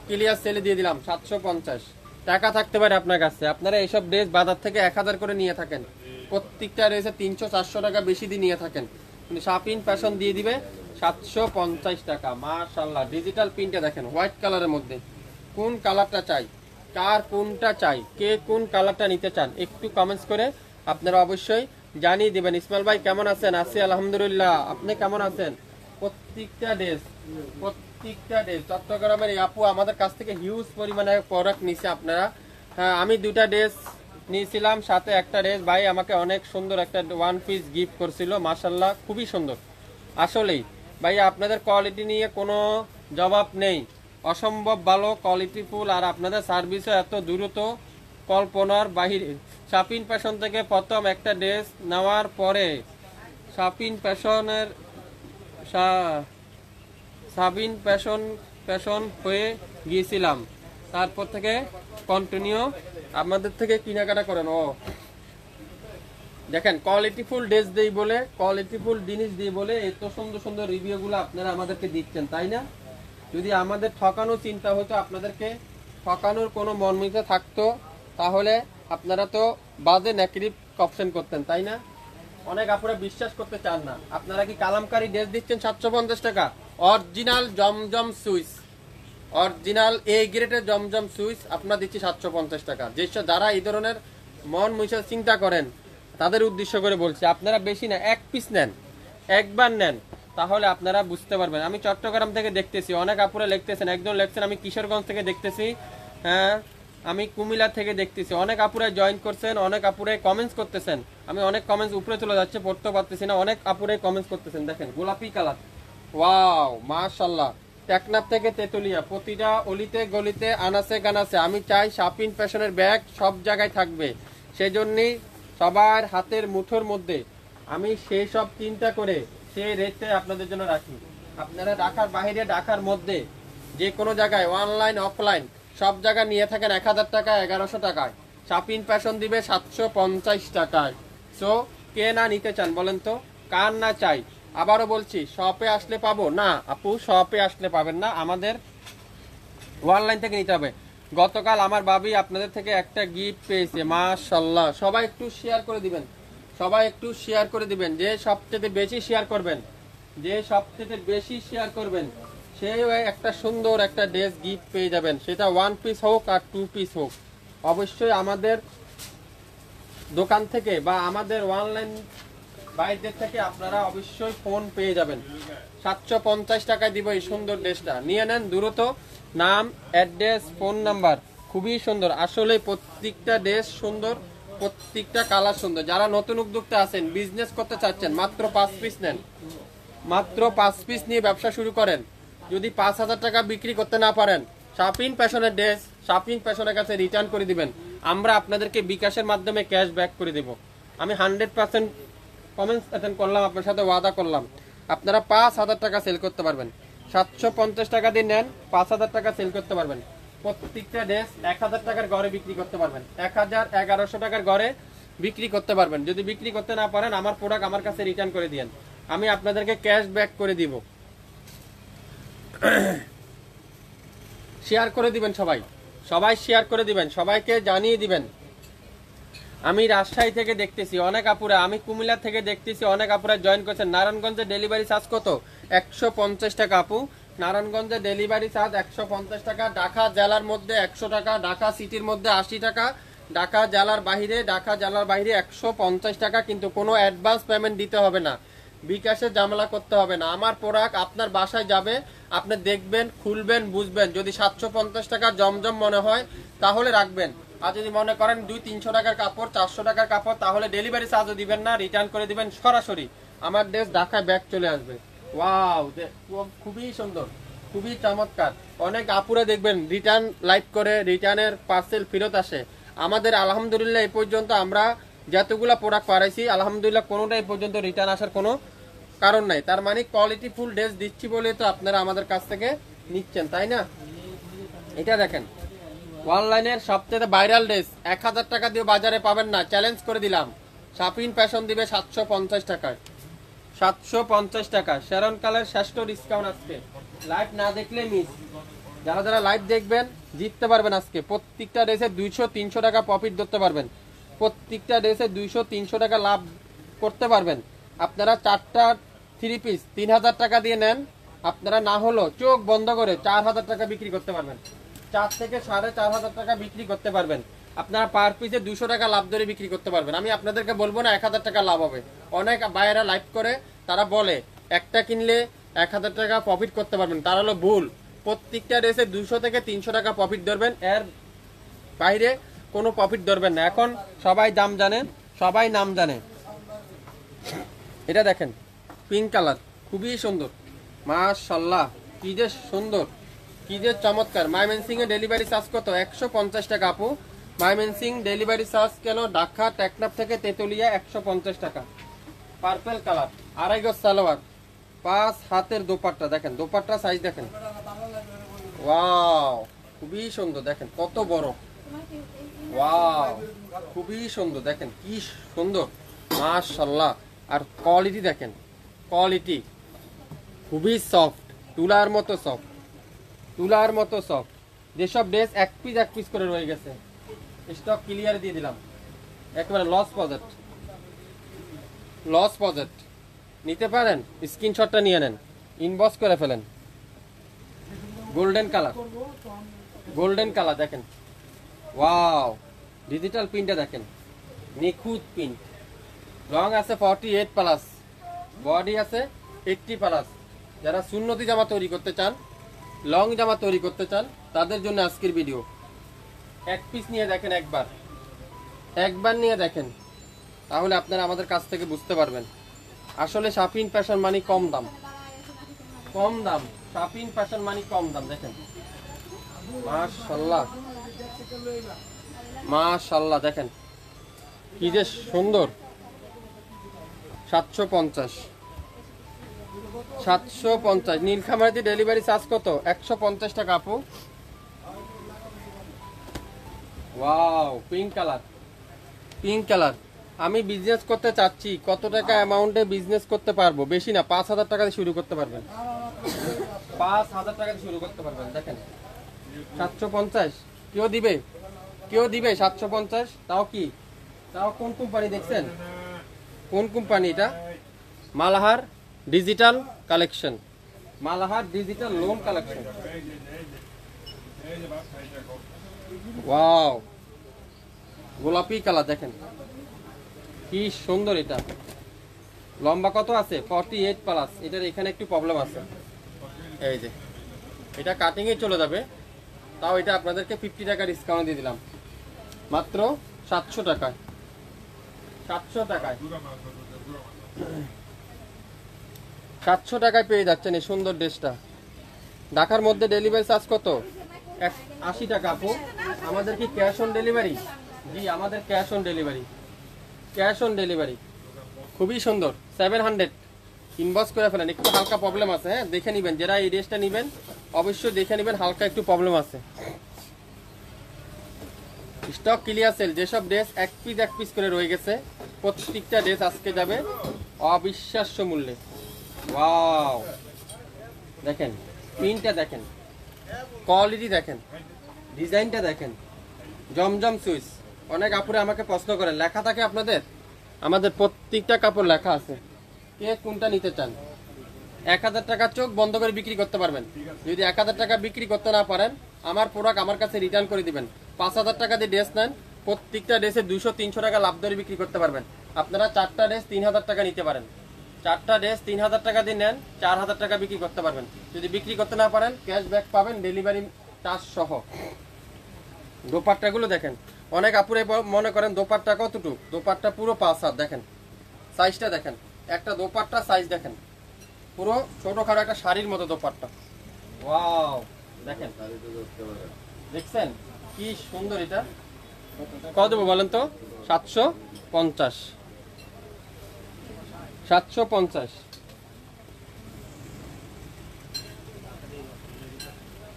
ক্লিয়ার সেলে দিয়ে দিলাম 750 টাকা। থাকতে পারে আপনার কাছে, আপনারা এইসব ড্রেস বাজার থেকে 1000 করে নিয়ে থাকেন, প্রত্যেকটা ড্রেসে 300-400 টাকা বেশি দিয়ে নিয়ে থাকেন, কিন্তু শাপিং ফ্যাশন দিয়ে দিবে 750 টাকা। মাশাআল্লাহ, ডিজিটাল প্রিন্টে দেখেন, হোয়াইট কালারের মধ্যে কোন কালারটা চাই, কার কোনটা চাই, কে কোন কালারটা নিতে চান একটু কমেন্টস করে আপনারা অবশ্যই জানিয়ে দিবেন। ইসমাইল ভাই কেমন আছেন? আছি আলহামদুলিল্লাহ, আপনি কেমন আছেন? প্রত্যেকটা ড্রেস চট্টগ্রামের এই আপু আমাদের কাছ থেকে হিউজ পরিমাণে প্রোডাক্ট নিছে আপনারা। হ্যাঁ, আমি 2টা ড্রেস নিয়েছিলাম, সাথে একটা ড্রেস ভাই আমাকে অনেক সুন্দর একটা 1 পিস গিফট করছিল। মাশাআল্লাহ, খুবই সুন্দর। আসলেই ভাই আপনাদের কোয়ালিটি নিয়ে কোনো জবাব নেই, অসম্ভব ভালো কোয়ালিটিফুল, আর আপনাদের সার্ভিসও এত দ্রুত কল্পনার বাহিরে। শাপিং ফ্যাশন থেকে প্রথম একটা ড্রেস নেওয়ার পরে শাপিং ফ্যাশন হয়ে গিয়েছিলাম, তারপর থেকে কন্টিনিউ আমাদের থেকে কেনাকাটা করেন। ও দেখেন, কোয়ালিটিফুল ড্রেস দেই বলে, কোয়ালিটিফুল জিনিস দিই বলে এত সুন্দর সুন্দর রিভিউগুলো আপনারা আমাদেরকে দিচ্ছেন, তাই না? যদি আমাদের ঠকানোর চিন্তা হতো, আপনাদেরকে ঠকানোর কোনো মনমিতে থাকতো, তাহলে আপনারা তো বাজে নেগেটিভ অপশন করতেন, তাই না? অনেক আপনারা বিশ্বাস করতে চান না। আপনারা কি কালামকারী ড্রেস দিচ্ছেন 750 টাকা? অরিজিনাল জমজম সুইচ, অরিজিনাল এ গ্রেডের জমজম সুইচ আপনার দিচ্ছি 750 টাকা। যারা এই ধরনের মন মুছে চিন্তা করেন তাদের উদ্দেশ্য করে বলছি, আপনারা বেশি না, এক পিস নেন, একবার নেন, তাহলে আপনারা বুঝতে পারবেন। আমি চট্টগ্রাম থেকে দেখতেছি, অনেক আপুরা লিখতেছেন, একজন লিখছেন আমি কিশোরগঞ্জ থেকে দেখতেছি, হ্যাঁ আমি কুমিল্লা থেকে দেখতেছি, অনেক আপুরা জয়েন করছেন, অনেক আপুরাই কমেন্টস করতেছেন। আমি অনেক কমেন্টস উপরে চলে যাচ্ছে, পড়তে পারতেছি না, অনেক আপুরাই কমেন্টস করতেছেন। দেখেন গোলাপি কালার, ওয়াও মাশাআল্লাহ। টেকনাফ থেকে তেতুলিয়া, প্রতিটা অলিতে গলিতে আনাসে কানাসে আমি চাই শাপিন ফ্যাশনের ব্যাগ সব জায়গায় থাকবে। সেজন্যই সবার হাতের মুঠোর মধ্যে আমি সেই সব চিন্তা করে সেই রেটে আপনাদের জন্য রাখি। আপনারা ঢাকার বাইরে, ঢাকার মধ্যে যে কোনো জায়গায় অনলাইন অফলাইন সব জায়গায় নিয়ে থাকেন 1000 টাকা 1100 টাকায়, শাপিন ফ্যাশন দিবে 750 টাকায়। সো কে না নিতে চান বলেন তো, কার না চাই? আবারও বলছি, শপে আসলে পাবো না আপু, শপে আসলে পাবেন না, আমাদের অনলাইন থেকে নিতে হবে। গতকাল আমার ভাবি আপনাদের থেকে একটা গিফট পেয়েছে, মাশাআল্লাহ। সবাই একটু শেয়ার করে দিবেন, সবাই একটু শেয়ার করে দিবেন। যে সবচেয়ে বেশি শেয়ার করবেন, যে সবচেয়ে বেশি শেয়ার করবেন, সে একটা সুন্দর একটা ড্রেস গিফট পেয়ে যাবেন। সেটা 1 পিস হোক আর 2 পিস হোক, অবশ্যই আমাদের দোকান থেকে বা আমাদের অনলাইন বাইরের থেকে আপনারা অবশ্যই ফোন পেয়ে যাবেন। 750 টাকায় দিব এই সুন্দর ড্রেসটা, নিয়ে নেন দ্রুত। নাম, অ্যাড্রেস, ফোন নাম্বার, খুবই সুন্দর। আসলে প্রত্যেকটা ড্রেস সুন্দর, প্রত্যেকটা কালার সুন্দর। যারা নতুন উদ্যোক্তা আছেন, বিজনেস করতে চাচ্ছেন, মাত্র 5 পিস নেন, মাত্র 5 পিস নিয়ে ব্যবসা শুরু করেন। যদি 5000 টাকা বিক্রি করতে না পারেন, শাপিন ফ্যাশনের ড্রেস শাপিন ফ্যাশনের কাছে রিটার্ন করে দিবেন, আমরা আপনাদেরকে বিকাশের মাধ্যমে ক্যাশ ব্যাক করে দেব। আমি 100% কমেন্টস অ্যাটেন্ড করলাম, আপনার সাথে ওয়াদা করলাম, আপনারা 5000 টাকা সেল করতে পারবেন। 750 টাকা দিয়ে নেন, 5000 টাকা সেল করতে পারবেন। প্রত্যেকটা ড্রেস 1000 টাকার ঘরে বিক্রি করতে পারবেন, 1000 1100 টাকার ঘরে বিক্রি করতে পারবেন। যদি বিক্রি করতে না পারেন, আমার প্রোডাক্ট আমার কাছে রিটার্ন করে দিয়েন, আমি আপনাদেরকে ক্যাশ ব্যাক করে দিব। শেয়ার করে দিবেন সবাই, সবাই শেয়ার করে দিবেন, সবাইকে জানিয়ে দিবেন। আমি রাজশাহী থেকে দেখতেছি অনেক আপুরা, আমি কুমিল্লা থেকে দেখতেছি অনেক আপুরা জয়েন করছেন। নারায়ণগঞ্জে ডেলিভারি চার্জ কত? 150 টাকা আপু। নারায়ণগঞ্জে ডেলিভারি চার্জ 150 টাকা। ঢাকা জেলার মধ্যে 100 টাকা, ঢাকা সিটির মধ্যে 80 টাকা, ঢাকা জেলার বাইরে 150 টাকা। কিন্তু কোনো অ্যাডভান্স পেমেন্ট দিতে হবে না, বিকাশে ঝামেলা করতে হবে না। আমার প্রোডাক্ট আপনার বাসায় যাবে, আপনি দেখবেন, খুলবেন, বুঝবেন। যদি 750 টাকা জমজম মনে হয় তাহলে রাখবেন, আর যদি মনে করেন 200-300 টাকার কাপড়, 400 টাকার কাপড়, তাহলে ডেলিভারি চার্জও দিবেন না, রিটার্ন করে দিবেন সরাসরি। আমার ড্রেস ঢাকায় ব্যাগ চলে আসবে। ওয়াও, খুবই সুন্দর, খুবই চমৎকার। অনেক আপুরা দেখবেন রিটার্ন লাইভ করে, রিটার্নের পার্সেল ফেরত আসে। আমাদের আলহামদুলিল্লাহ এই পর্যন্ত আমরা যতগুলা প্রোডাক্ট পাঠাইছি, আলহামদুলিল্লাহ কোনোটা এই পর্যন্ত রিটার্ন আসার কোনো কারণ নাই। তার মানে কোয়ালিটি ফুল ড্রেস দিচ্ছি বলে তো আপনারা আমাদের কাছ থেকে নিচ্ছেন, তাই না? এটা দেখেন, অনলাইনের সবচেয়ে ভাইরাল ড্রেস 1000 টাকা দিয়ে বাজারে পাবেন না, চ্যালেঞ্জ করে দিলাম। শাপিন ফ্যাশন দিবে 750 টাকায়, 750 টাকা। শেরন কালার শ্রেষ্ঠ ডিসকাউন্ট আজকে, লাইভ না দেখলে মিস। যারা যারা লাইভ দেখবেন জিততে পারবেন আজকে। প্রত্যেকটা ড্রেসে 200-300 টাকা প্রফিট ধরতে পারবেন, প্রত্যেকটা ড্রেসে 200-300 টাকা লাভ করতে পারবেন। আপনারা 4টা 3 পিস 3000 টাকা দিয়ে নেন, আপনারা না হলো চোখ বন্ধ করে 4000 টাকা বিক্রি করতে পারবেন, 4 থেকে 4500 টাকা বিক্রি করতে পারবেন। আপনারা পার পিসে 200 টাকা লাভ ধরে বিক্রি করতে পারবেন। আমি আপনাদেরকে বলবো না 1000 টাকা লাভ হবে। অনেক বাইরেরা লাইভ করে তারা বলে একটা কিনলে 1000 টাকা প্রফিট করতে পারবেন, তারা হলো ভুল। প্রত্যেকটা ড্রেসে 200 থেকে 300 টাকা প্রফিট ধরবেন, এর বাইরে কোনো প্রফিট ধরবেন না। এখন সবাই দাম জানে, সবাই নাম জানে। এটা দেখেন পিঙ্ক কালার, খুবই সুন্দর, মাশাআল্লাহ, কি যে সুন্দর, কি যে চমৎকার। মাইমেনসিং এর ডেলিভারি চার্জ কত? 150 টাকা আপু। মাইমেনসিং ডেলিভারি চার্জ কেন? ঢাকা টেকনাফ থেকে তেতুলিয়া 150 টাকা। পার্পল কালার, 2.5 গজ সালোয়ার, 5 হাতের দোপাট্টা। দেখেন দোপাট্টা সাইজ দেখেন, ওয়াও, খুবই সুন্দর। দেখেন কত বড়, ওয়াও, খুবই সুন্দর। দেখেন কি সুন্দর, মাশাআল্লাহ। আর কোয়ালিটি দেখেন, কোয়ালিটি খুবই সফট, তুলার মতো সফট, তুলার মতো সফট। যেসব ড্রেস এক পিস করে রয়ে গেছে, স্টক ক্লিয়ার দিয়ে দিলাম, একেবারে লস প্রজেক্ট, লস প্রজেক্ট। নিতে পারেন, স্ক্রিনশটটা নিয়ে নেন, ইনবক্স করে ফেলেন। গোল্ডেন কালার, গোল্ডেন কালার দেখেন। ওয়াও, ডিজিটাল প্রিন্টটা দেখেন, নিখুঁত প্রিন্ট। রং আছে 48 প্লাস, বডি আছে 80 প্লাস। যারা সুন্নতি জামা তৈরি করতে চান, লং জামা তৈরি করতে চান, তাদের জন্য আজকের ভিডিও। এক পিস নিয়ে দেখেন, একবার নিয়ে দেখেন, তাহলে আপনারা আমাদের কাছ থেকে বুঝতে পারবেন আসলে শাফিন ফ্যাশন মানে কম দাম। শাফিন ফ্যাশন মানে কম দাম। দেখেন মাশাআল্লাহ, মাশাআল্লাহ, দেখেন কি যে সুন্দর। 750 নীলখামারিতে ডেলিভারি চার্জ কত? 150 টাকা আপু। Wow, pink colour. আমি বিজনেস করতে চাচ্ছি, কত টাকা অ্যামাউন্টে বিজনেস করতে পারবো? বেশি না, 5000 টাকা দিয়ে শুরু করতে পারবেন। 5000 টাকা দিয়ে শুরু করতে পারবেন। দেখেন 750 কেউ দিবে 750? তাও কোন কোম্পানি দেখছেন? কোন কোম্পানি এটা? মালাহার ডিজিটাল কালেকশন, মালাহার ডিজিটাল লোন কালেকশন। ওয়াও, গোলাপি কালার দেখেন কি সুন্দর। এটা লম্বা কত আছে? 48 প্লাস। এটার এখানে একটু প্রবলেম আছে, এই যে এটা কাটিং এ চলে যাবে। তাও এটা আপনাদেরকে 50 টাকা ডিসকাউন্ট দিয়ে দিলাম, মাত্র 700 টাকায়। 700 টাকায় পেয়ে যাচ্ছেন এই সুন্দর ড্রেসটা। ঢাকার মধ্যে ডেলিভারি চার্জ কত? 80 টাকা আপু। আমাদের কি ক্যাশ অন ডেলিভারি? জি, আমাদের ক্যাশ অন ডেলিভারি। খুবই সুন্দর। 700 ইনবক্স করে ফেলেন। একটু হালকা প্রবলেম আছে, হ্যাঁ, দেখে নেবেন। যারা এই ড্রেসটা নেবেন অবশ্যই দেখে নেবেন, হালকা একটু প্রবলেম আছে। Stock clear sell. যেসব ড্রেস এক পিস করে রয়ে গেছে, প্রত্যেকটা ড্রেস আজকে যাবে অবিশ্বাস্য মূল্যে। ওয়াও, দেখেন প্রিন্টটা দেখেন, কোয়ালিটি দেখেন, ডিজাইনটা দেখেন। জমজম সুইচ। অনেক আপুরে আমাকে প্রশ্ন করেন, লেখা থাকে আপনাদের? আমাদের প্রত্যেকটা কাপড় লেখা আছে। কে কোনটা নিতে চান? 1000 টাকা চোখ বন্ধ করে বিক্রি করতে পারবেন। যদি 1000 টাকা বিক্রি করতে না পারেন, আমার প্রোডাক্ট আমার কাছে রিটার্ন করে দিবেন। 5000 টাকা দিয়ে ড্রেস নেন, প্রত্যেকটা ড্রেসে 200-300 টাকা লাভ ধরে বিক্রি করতে পারবেন। আপনারা 4টা ড্রেস 3000 টাকা নিতে পারেন। 4টা ড্রেস 3000 টাকা দিয়ে নেন, 4000 টাকা বিক্রি করতে পারবেন। যদি বিক্রি করতে না পারেন, ক্যাশব্যাক পাবেন ডেলিভারি চার্জ সহ। দোপাট্টাগুলো দেখেন। অনেক আপুরে মনে করেন দোপাট্টা কতটুকু? দোপাট্টা পুরো 5 হাত। দেখেন সাইজটা দেখেন, একটা দোপাট্টা সাইজ দেখেন, পুরো ছোটখাটো একটা শাড়ির মতো দোপাট্টা। ওয়াও, দেখেন, দেখছেন কি সুন্দর। এটা কত দেবো বলেন তো? 750।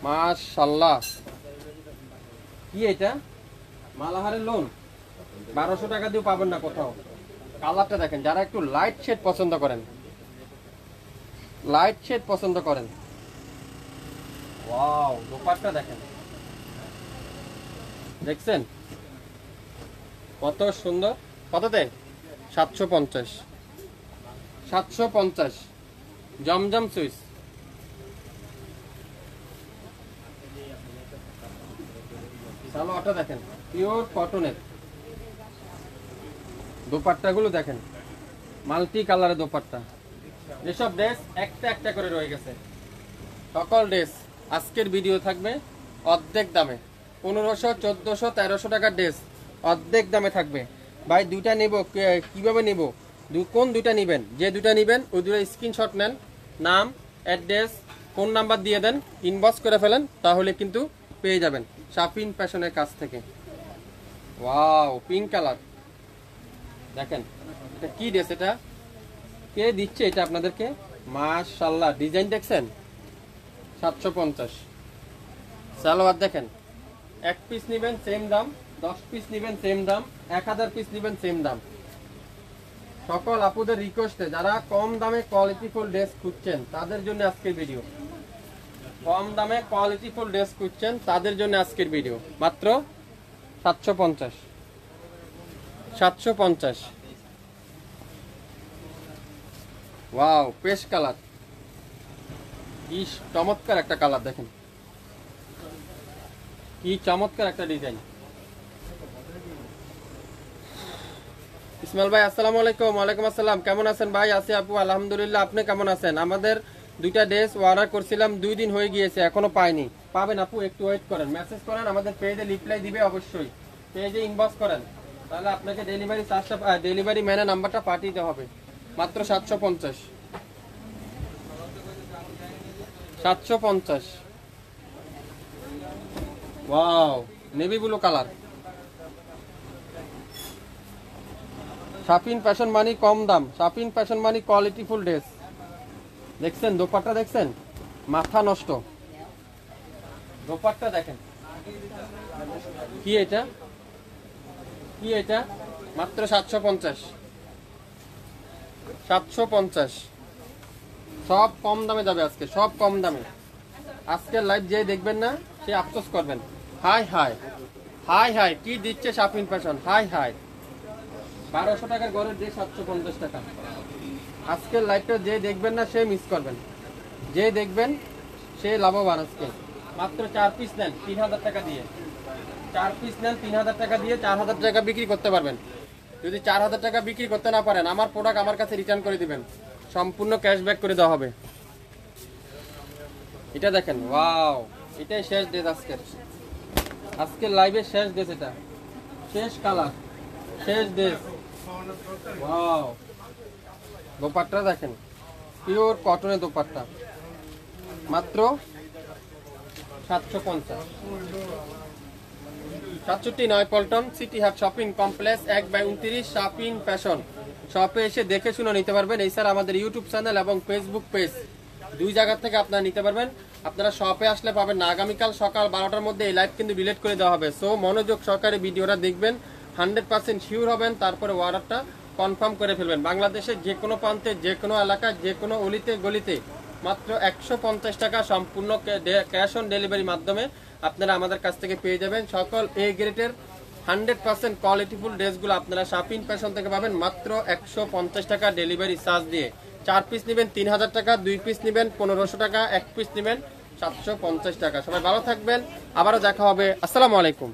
মাশাআল্লাহ, কি এটা? মালাহারের লোন। 1200 টাকা দিয়েও পাবেন না কোথাও। কালারটা দেখেন। যারা একটু লাইট শেড পছন্দ করেন, ওয়াও, দোপাট্টা দেখেন, দেখছেন কত সুন্দর। কততে? 750। জমজম সুইচ। সালোয়ারটা দেখেন, পিওর কটনের। দোপাট্টাগুলো দেখেন, মাল্টি কালারের দোপাট্টা। যেসব ড্রেস একটা করে রয়ে গেছে, সকল ড্রেস আজকের ভিডিও থাকবে অর্ধেক দামে। 1500, 1400, 1300 টাকার ড্রেস অর্ধেক দামে থাকবে। ভাই দুইটা নেব, কিভাবে নেব? কোন দুইটা নেবেন? যে দুইটা নেবেন ওই দুটো স্ক্রিনশট নেন, নাম, অ্যাড্রেস, ফোন নাম্বার দিয়ে দেন, ইনবক্স করে ফেলেন, তাহলে কিন্তু পেয়ে যাবেন শাফিন ফ্যাশনের কাছ থেকে। ওয়াও, পিঙ্ক কালার দেখেন। এটা কি ড্রেস? এটা কে দিচ্ছে এটা আপনাদেরকে? মাশাআল্লাহ, ডিজাইন দেখছেন? 750। সালোয়ার দেখেন, 1 পিস নেবেন সেম দাম, 10 পিস নেবেন সেম দাম, 1000 পিস নেবেন সেম দাম। সকল আপুদের রিকোয়েস্টে যারা কম দামে কোয়ালিটিফুল ড্রেস খুঁজছেন তাদের জন্য আজকের ভিডিও। কম দামে কোয়ালিটিফুল ড্রেস খুঁজছেন তাদের জন্য আজকের ভিডিও। মাত্র 750। ওয়াও, পেস্ট কালার, কি চমৎকার একটা কালার দেখেন। কি চমৎকার একটা ডিজাইন। ইসমাইল ভাই আসসালামু আলাইকুম। ওয়ালাইকুম আসসালাম, কেমন আছেন ভাই? আছি আপু আলহামদুলিল্লাহ, আপনি কেমন আছেন? আমাদের দুইটা ড্রেস অর্ডার করছিলাম, 2 দিন হয়ে গিয়েছে, এখনো পাইনি। পাবেন আপু, একটু ওয়েট করেন, মেসেজ করেন, আমাদের পেজে রিপ্লাই দিবে অবশ্যই। পেজে ইনবক্স করেন, তাহলে আপনাকে ডেলিভারি চার্জটা ডেলিভারি ম্যানের নাম্বারটা পাঠিয়ে দিতে হবে। মাত্র 750। 750। Wow, navy blue colour. শাপিন ফ্যাশন মানি কম দাম, শাপিন ফ্যাশন মানি কোয়ালিটিফুল ড্রেস। দেখছেন দোপাট্টা, দেখছেন মাথা নষ্ট দোপাট্টা, দেখেন কি এটা, কি এটা, মাত্র 750। 750, সব কম দামে যাবে আজকে, সব কম দামে। আজকের লাইভ যে দেখবেন না সে আফসোস করবেন। হাই হাই হাই হাই, কি দিচ্ছে শাপিন ফ্যাশন, হাই হাই। 1200 টাকার গড়ের যে 750 টাকা। আজকের লাইভটা যে দেখবেন না সে মিস করবেন, যে দেখবেন সে লাভবান। আজকে মাত্র 4 পিস নেন 3000 টাকা দিয়ে, 4 পিস নেন 3000 টাকা দিয়ে 4000 টাকা বিক্রি করতে পারবেন। যদি 4000 টাকা বিক্রি করতে না পারেন, আমার প্রোডাক্ট আমার কাছে রিটার্ন করে দিবেন, সম্পূর্ণ ক্যাশব্যাক করে দেওয়া হবে। এটা দেখেন, ওয়াও, এটাই শেষ ড্রেস আজকের, আজকের লাইভের শেষ ড্রেস, এটা শেষ কালার, শেষ ড্রেস। ওয়াও, দোপাট্টা দেখেন, পিওর কটনের দোপাট্টা, মাত্র 750। 67 পল্টন সিটি হাট শপিং কমপ্লেক্স 1/29 শাপিন ফ্যাশন। শপে এসে দেখে শুনে নিতে পারবেন। এই স্যার আমাদের ইউটিউব চ্যানেল এবং ফেসবুক পেজ, দুই জায়গা থেকে আপনারা নিতে পারবেন। আপনারা শপে আসলে পাবেন না। আগামীকাল সকাল 12টার মধ্যে এই লাইভ কিন্তু ডিলিট করে দেওয়া হবে। সো মনোযোগ সহকারে ভিডিওটা দেখবেন, 100% শিওর হবেন, তারপরে অর্ডারটা কনফার্ম করে ফেলবেন। বাংলাদেশের যে কোনো প্রান্তে, যে কোনো এলাকায়, যে কোনো অলিতে গলিতে মাত্র 150 টাকা সম্পূর্ণ ক্যাশ অন ডেলিভারির মাধ্যমে আপনারা আমাদের কাছ থেকে পেয়ে যাবেন। সকল এ গ্রেডের 100% কোয়ালিটিফুল ড্রেসগুলো আপনারা শাপিন ফ্যাশন থেকে পাবেন মাত্র 150 টাকা ডেলিভারি চার্জ দিয়ে। 4 পিস নেবেন 3000 টাকা, 2 পিস নেবেন 1500 টাকা, 1 পিস নেবেন 750 টাকা। সবাই ভালো থাকবেন, আবারও দেখা হবে। আসসালামু আলাইকুম।